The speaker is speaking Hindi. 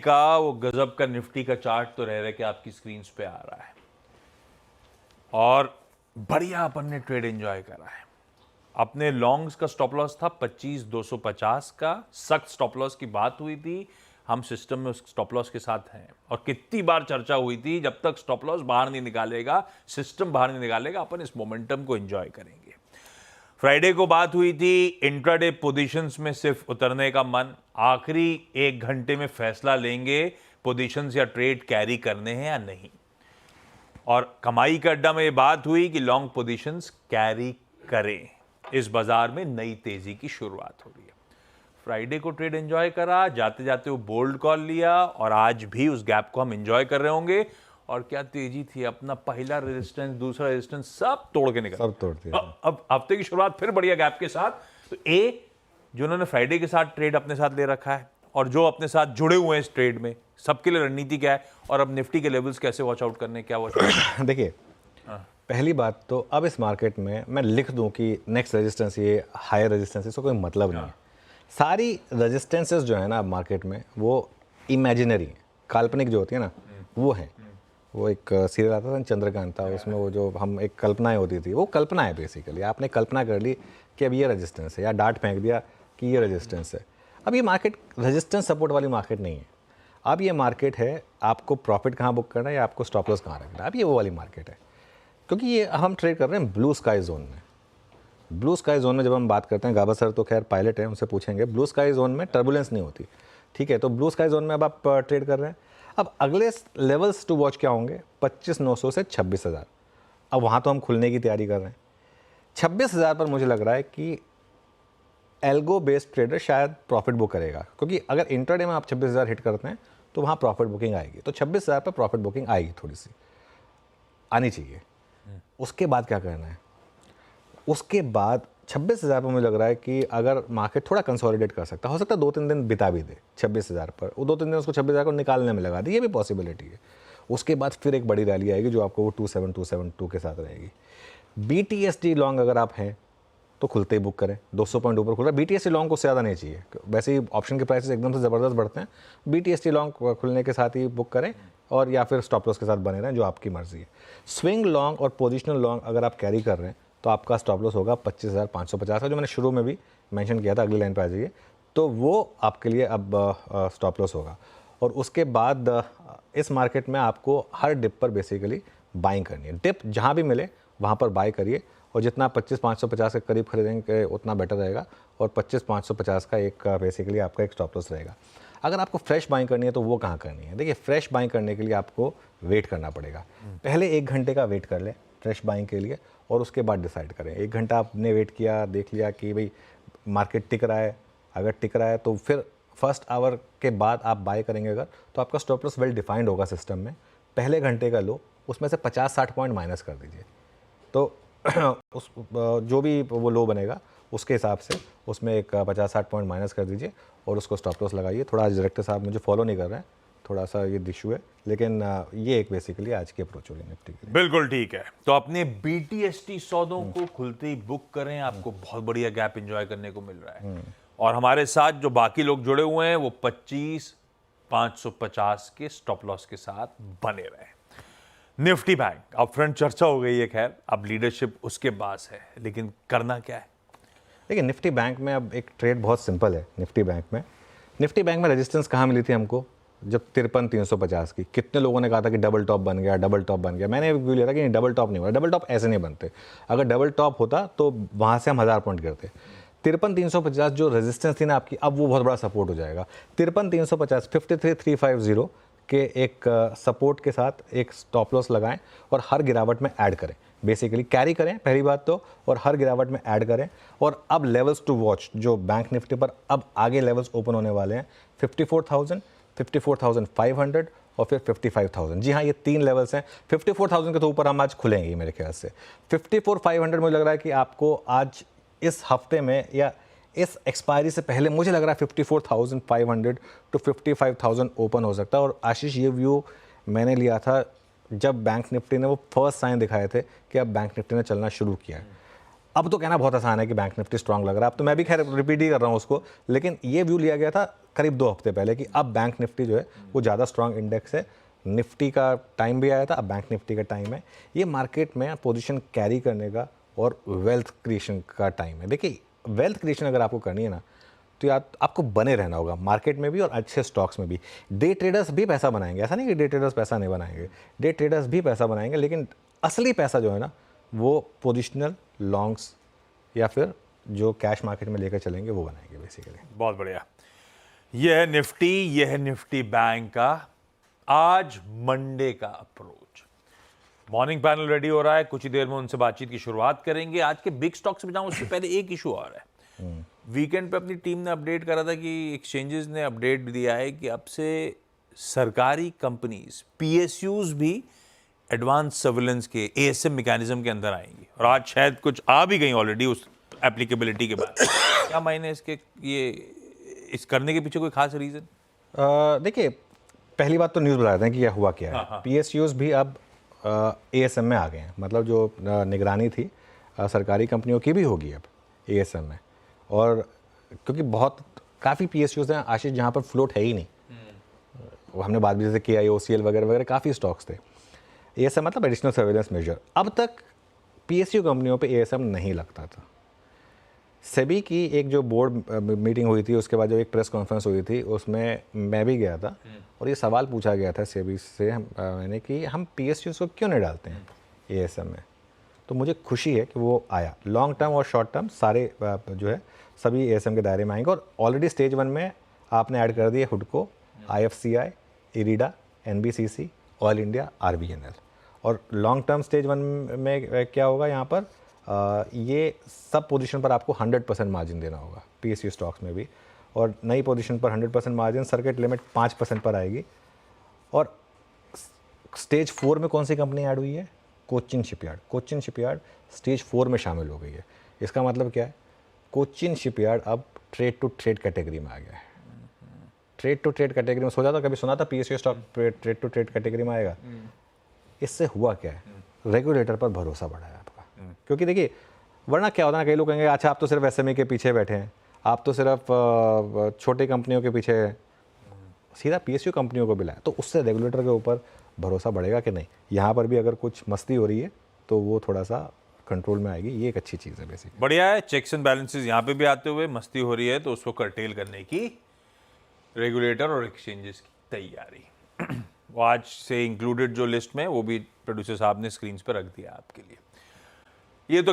का वो गजब का निफ्टी का चार्ट तो रह के आपकी स्क्रीन पे आ रहा है और बढ़िया अपन ने ट्रेड एंजॉय करा है। अपने लॉन्ग्स का स्टॉप लॉस था 25,250 का, सख्त स्टॉप लॉस की बात हुई थी, हम सिस्टम में उस स्टॉप लॉस के साथ हैं और कितनी बार चर्चा हुई थी जब तक स्टॉप लॉस बाहर नहीं निकालेगा, सिस्टम बाहर नहीं निकालेगा, अपन इस मोमेंटम को एंजॉय करेंगे। फ्राइडे को बात हुई थी इंट्राडे पोजीशंस में सिर्फ उतरने का मन, आखिरी 1 घंटे में फैसला लेंगे पोजीशंस या ट्रेड कैरी करने हैं या नहीं। और कमाई का अड्डा में ये बात हुई कि लॉन्ग पोजीशंस कैरी करें। इस बाजार में नई तेजी की शुरुआत हो रही है। फ्राइडे को ट्रेड एंजॉय करा, जाते जाते वो बोल्ड कॉल लिया और आज भी उस गैप को हम एंजॉय कर रहे होंगे। और क्या तेजी थी, अपना पहला रेजिस्टेंस, दूसरा रेजिस्टेंस सब तोड़ के निकल, सब तोड़ दिया। अब हफ्ते की शुरुआत फिर बढ़िया गैप के साथ। तो जिन्होंने फ्राइडे के साथ ट्रेड अपने साथ ले रखा है और जो अपने साथ जुड़े हुए हैं इस ट्रेड में, सबके लिए रणनीति क्या है और अब निफ्टी के लेवल्स कैसे वॉच आउट करने, क्या वॉच आउट? देखिए, पहली बात तो अब इस मार्केट में मैं लिख दूं कि नेक्स्ट रेजिस्टेंस ये हायर रेजिस्टेंस, इसका कोई मतलब नहीं है। सारी रेजिस्टेंसेस जो है ना अब मार्केट में वो इमेजिनरी है, काल्पनिक जो होती है ना वो है। वो एक सीरियल आता था चंद्रकांत था, उसमें वो जो हम एक कल्पनाएं होती थी, वो कल्पना है बेसिकली। आपने कल्पना कर ली कि अब ये रेजिस्टेंस है या डांट फेंक दिया कि ये रेजिस्टेंस है। अब ये मार्केट रेजिस्टेंस सपोर्ट वाली मार्केट नहीं है। अब ये मार्केट है आपको प्रॉफिट कहाँ बुक करना है या आपको स्टॉप लॉस कहाँ रखना है। अब ये वो वाली मार्केट है, क्योंकि ये हम ट्रेड कर रहे हैं ब्लू स्काई जोन में। ब्लू स्काई जोन में जब हम बात करते हैं, गाबा सर तो खैर पायलट है, उनसे पूछेंगे, ब्लू स्काई जोन में टर्बुलेंस नहीं होती, ठीक है। तो ब्लू स्काई जोन में अब आप ट्रेड कर रहे हैं। अब अगले लेवल्स टू वॉच क्या होंगे, 25,900 से 26,000। अब वहाँ तो हम खुलने की तैयारी कर रहे हैं। 26,000 पर मुझे लग रहा है कि एल्गो बेस्ड ट्रेडर शायद प्रॉफिट बुक करेगा, क्योंकि अगर इंट्राडे में आप 26,000 हिट करते हैं तो वहाँ प्रॉफिट बुकिंग आएगी। तो 26,000 पर प्रॉफिट बुकिंग आएगी, थोड़ी सी आनी चाहिए। उसके बाद क्या करना है, उसके बाद 26,000 पर मुझे लग रहा है कि अगर मार्केट थोड़ा कंसोलिडेट कर सकता हो सकता है 2-3 दिन बिता भी दे 26,000 पर, वो 2-3 दिन उसको 26,000 को निकालने में लगा दे, ये भी पॉसिबिलिटी है। उसके बाद फिर एक बड़ी रैली आएगी जो आपको वो 27,272 के साथ रहेगी। BTSD लॉन्ग अगर आप हैं तो खुलते ही बुक करें, 200 पॉइंट ऊपर खुल रहा है। BTSD लॉन्ग को ज़्यादा नहीं चाहिए, वैसे ही ऑप्शन के प्राइसेस एकदम से ज़बरदस्त बढ़ते हैं। BTSD लॉन्ग खुलने के साथ ही बुक करें और या फिर स्टॉप लॉस के साथ बने रहें, जो आपकी मर्जी है। स्विंग लॉन्ग और पोजिशनल लॉन्ग अगर आप कैरी कर रहे हैं तो आपका स्टॉप लॉस होगा 25,550 का, जो मैंने शुरू में भी मेंशन किया था। अगली लाइन पे आ जाइए, तो वो आपके लिए अब स्टॉप लॉस होगा। और उसके बाद इस मार्केट में आपको हर डिप पर बेसिकली बाइंग करनी है। डिप जहाँ भी मिले वहाँ पर बाय करिए और जितना 25,550 के करीब खरीदेंगे उतना बेटर रहेगा। और 25,550 का एक बेसिकली आपका एक स्टॉप लॉस रहेगा। अगर आपको फ्रेश बाइंग करनी है तो वो कहाँ करनी है, देखिए फ्रेश बाइंग करने के लिए आपको वेट करना पड़ेगा। पहले 1 घंटे का वेट कर लें फ्रेश बाइंग के लिए और उसके बाद डिसाइड करें। 1 घंटा आपने वेट किया, देख लिया कि भाई मार्केट टिक रहा है, अगर टिक रहा है तो फिर फर्स्ट आवर के बाद आप बाय करेंगे अगर, तो आपका स्टॉप लॉस वेल डिफाइंड होगा सिस्टम में। पहले घंटे का लो, उसमें से 50-60 पॉइंट माइनस कर दीजिए, तो उस जो भी वो लो बनेगा उसके हिसाब से उसमें एक 50-60 पॉइंट माइनस कर दीजिए और उसको स्टॉप लॉस लगाइए। थोड़ा आज डायरेक्टर साहब मुझे फॉलो नहीं कर रहे हैं, थोड़ा सा ये इशू है, लेकिन ये एक बेसिकली आज की अप्रोच होगी निफ्टी की। बिल्कुल ठीक है। तो अपने BTSD सौदों को खुलते ही बुक करें, आपको बहुत बढ़िया गैप एंजॉय करने को मिल रहा है। और हमारे साथ जो बाकी लोग जुड़े हुए हैं वो 25,550 के स्टॉप लॉस के साथ बने रहे। निफ्टी बैंक अब फ्रंट चर्चा हो गई है, खैर अब लीडरशिप उसके पास है, लेकिन करना क्या है? देखिए निफ्टी बैंक में अब एक ट्रेड बहुत सिंपल है। निफ्टी बैंक में रेजिस्टेंस कहाँ मिली थी हमको, जब 53,350 की। कितने लोगों ने कहा था कि डबल टॉप बन गया, डबल टॉप बन गया। मैंने व्यू लिया था कि डबल टॉप नहीं हुआ, डबल टॉप ऐसे नहीं बनते। अगर डबल टॉप होता तो वहाँ से हम 1000 पॉइंट करते। 53,350 जो रेजिस्टेंस थी ना आपकी, अब वो बहुत बड़ा सपोर्ट हो जाएगा। 53,350 53,350 के एक सपोर्ट के साथ एक स्टॉप लॉस लगाएं और हर गिरावट में ऐड करें, बेसिकली कैरी करें पहली बात तो, और हर गिरावट में ऐड करें। और अब लेवल्स टू वॉच जो बैंक निफ्टी पर अब आगे लेवल्स ओपन होने वाले हैं, 54,000, 54,500 और फिर 55,000। जी हाँ, ये 3 लेवल्स हैं। 54,000 के तो ऊपर हम आज खुलेंगे मेरे ख्याल से। 54,500 मुझे लग रहा है कि आपको आज इस हफ्ते में या इस एक्सपायरी से पहले मुझे लग रहा है 54,500 टू 55,000 ओपन हो सकता है। और आशीष, ये व्यू मैंने लिया था जब बैंक निफ्टी ने वो फर्स्ट साइन दिखाए थे कि अब बैंक निफ्टी ने चलना शुरू किया है। अब तो कहना बहुत आसान है कि बैंक निफ्टी स्ट्रांग लग रहा है, अब तो मैं भी खैर रिपीट ही कर रहा हूँ उसको, लेकिन ये व्यू लिया गया था करीब 2 हफ्ते पहले कि अब बैंक निफ्टी जो है वो ज़्यादा स्ट्रांग इंडेक्स है। निफ्टी का टाइम भी आया था, अब बैंक निफ्टी का टाइम है। ये मार्केट में पोजीशन कैरी करने का और वेल्थ क्रिएशन का टाइम है। देखिए, वेल्थ क्रिएशन अगर आपको करनी है ना, तो या आपको बने रहना होगा मार्केट में भी और अच्छे स्टॉक्स में भी। डे ट्रेडर्स भी पैसा बनाएंगे, ऐसा नहीं कि डे ट्रेडर्स पैसा नहीं बनाएंगे, डे ट्रेडर्स भी पैसा बनाएंगे, लेकिन असली पैसा जो है ना वो पोजिशनल लॉन्ग्स या फिर जो कैश मार्केट में लेकर चलेंगे वो बनाएंगे बेसिकली। बहुत बढ़िया। यह है निफ्टी, यह है निफ्टी बैंक का आज मंडे का अप्रोच। मॉर्निंग पैनल रेडी हो रहा है, कुछ ही देर में उनसे बातचीत की शुरुआत करेंगे। आज के बिग स्टॉक्स में जाऊं उससे पहले एक इशू और है। वीकेंड पे अपनी टीम ने अपडेट करा था कि एक्सचेंजेस ने अपडेट दिया है कि अब से सरकारी कंपनीज पीएसयूज भी एडवांस सर्विलेंस के एएसएम मैकेनिज्म के अंदर आएंगी, और आज शायद कुछ आ भी गई ऑलरेडी उस एप्लीकेबिलिटी के बाद। क्या मायने इसके, ये इस करने के पीछे कोई खास रीजन? देखिए, पहली बात तो न्यूज़ बता दें कि यह हुआ क्या है। पीएसयूज भी अब एएसएम में आ गए हैं, मतलब जो निगरानी थी सरकारी कंपनियों की भी होगी अब एएसएम में। और क्योंकि काफ़ी पीएसयूज हैं आशीष जहाँ पर फ्लोट है ही नहीं, वो हमने बात भी जैसे किया, ओसीएल वगैरह वगैरह काफ़ी स्टॉक्स थे। एएसएम मतलब एडिशनल सर्वेलेंस मेजर। अब तक पीएसयू कंपनियों पे एएसएम नहीं लगता था। सेबी की एक जो बोर्ड मीटिंग हुई थी, उसके बाद जो एक प्रेस कॉन्फ्रेंस हुई थी, उसमें मैं भी गया था और ये सवाल पूछा गया था सेबी से मैंने कि हम पीएसयूज को क्यों नहीं डालते हैं एएसएम में। तो मुझे खुशी है कि वो आया। लॉन्ग टर्म और शॉर्ट टर्म सारे जो है सभी एएसएम के दायरे में आएंगे। और ऑलरेडी स्टेज 1 में आपने ऐड कर दिए हुडको, IFCI, IRDA, NBCC, oil India, RBNL. और लॉन्ग टर्म स्टेज 1 में क्या होगा यहाँ पर, ये सब पोजीशन पर आपको 100% मार्जिन देना होगा पीएसयू स्टॉक्स में भी। और नई पोजीशन पर 100% मार्जिन, सर्किट लिमिट 5% पर आएगी। और स्टेज 4 में कौन सी कंपनी ऐड हुई है? Cochin shipyard. Cochin shipyard stage 4 में शामिल हो गई है। इसका मतलब क्या है? कोचिन शिपयार्ड अब ट्रेड टू ट्रेड कैटेगरी में आ गया है। ट्रेड टू ट्रेड कैटेगरी में सोचा था, कभी सुना था PSU stock trade to trade category में आएगा? इससे हुआ क्या है, रेगुलेटर पर भरोसा बढ़ा है आपका। क्योंकि देखिए, वरना क्या होता है ना, कई लोग कहेंगे अच्छा आप तो सिर्फ एसएमई के पीछे बैठे हैं, आप तो सिर्फ छोटे कंपनियों के पीछे हैं। सीधा पीएसयू कंपनियों को भी लाया, तो उससे रेगुलेटर के ऊपर भरोसा बढ़ेगा कि नहीं, यहाँ पर भी अगर कुछ मस्ती हो रही है तो वो थोड़ा सा कंट्रोल में आएगी। ये एक अच्छी चीज़ है बेसिकली। बढ़िया है। चेक्स एंड बैलेंसेस यहाँ पे भी आते हुए मस्ती हो रही है, तो उसको कर्टेल करने की रेगुलेटर और एक्सचेंजेस की तैयारी। वो आज से इंक्लूडेड जो लिस्ट में, वो भी प्रोड्यूसर साहब ने स्क्रीन पर रख दिया आपके लिए। ये तो